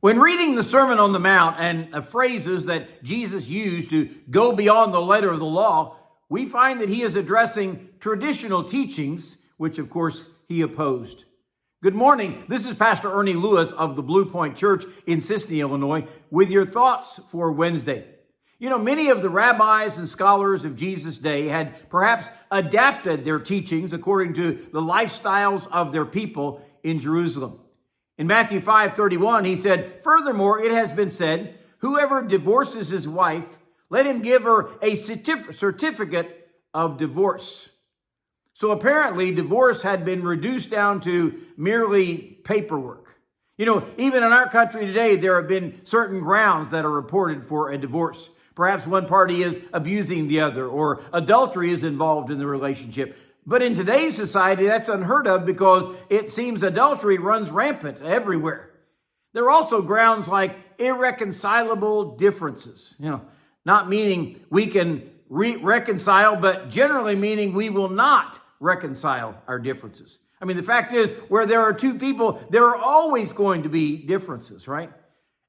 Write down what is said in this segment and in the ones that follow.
When reading the Sermon on the Mount and phrases that Jesus used to go beyond the letter of the law, we find that he is addressing traditional teachings, which of course he opposed. Good morning. This is Pastor Ernie Lewis of the Blue Point Church in Sisney, Illinois, with your thoughts for Wednesday. You know, many of the rabbis and scholars of Jesus' day had perhaps adapted their teachings according to the lifestyles of their people in Jerusalem. In Matthew 5:31, he said, "Furthermore, it has been said, whoever divorces his wife, let him give her a certificate of divorce." So apparently, divorce had been reduced down to merely paperwork. You know, even in our country today, there have been certain grounds that are reported for a divorce. Perhaps one party is abusing the other, or adultery is involved in the relationship. But in today's society, that's unheard of because it seems adultery runs rampant everywhere. There are also grounds like irreconcilable differences, not meaning we can reconcile, but generally meaning we will not reconcile our differences. I mean, the fact is, where there are two people, there are always going to be differences, right?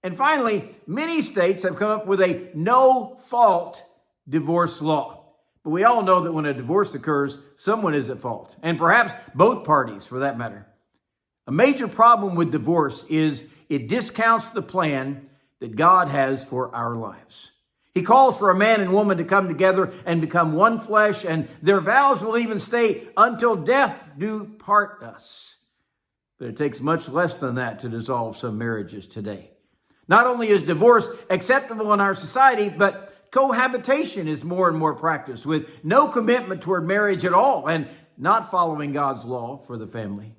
And finally, many states have come up with a no-fault divorce law. But we all know that when a divorce occurs, someone is at fault, and perhaps both parties for that matter. A major problem with divorce is it discounts the plan that God has for our lives. He calls for a man and woman to come together and become one flesh, and their vows will even stay until death do part us. But it takes much less than that to dissolve some marriages today. Not only is divorce acceptable in our society, but cohabitation is more and more practiced with no commitment toward marriage at all and not following God's law for the family.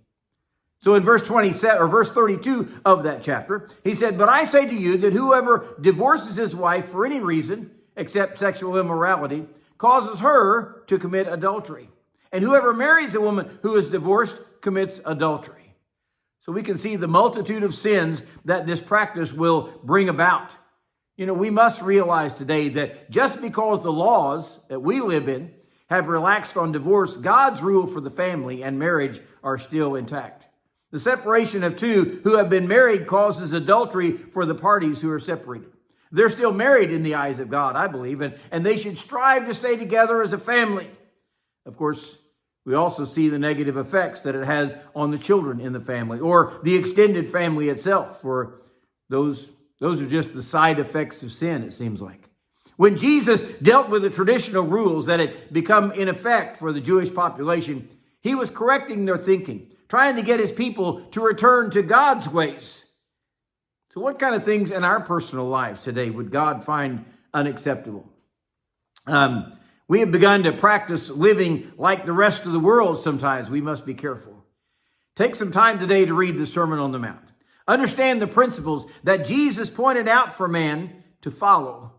So in verse 32 of that chapter, he said, "But I say to you that whoever divorces his wife for any reason except sexual immorality causes her to commit adultery. And whoever marries a woman who is divorced commits adultery." So we can see the multitude of sins that this practice will bring about. You know, we must realize today that just because the laws that we live in have relaxed on divorce, God's rule for the family and marriage are still intact. The separation of two who have been married causes adultery for the parties who are separated. They're still married in the eyes of God, I believe, and they should strive to stay together as a family. Of course, we also see the negative effects that it has on the children in the family or the extended family itself. For those are just the side effects of sin, it seems like. When Jesus dealt with the traditional rules that had become in effect for the Jewish population, he was correcting their thinking, trying to get his people to return to God's ways. So what kind of things in our personal lives today would God find unacceptable? We have begun to practice living like the rest of the world sometimes. We must be careful. Take some time today to read the Sermon on the Mount. Understand the principles that Jesus pointed out for man to follow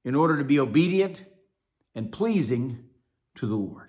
in order to be obedient and pleasing to the Lord.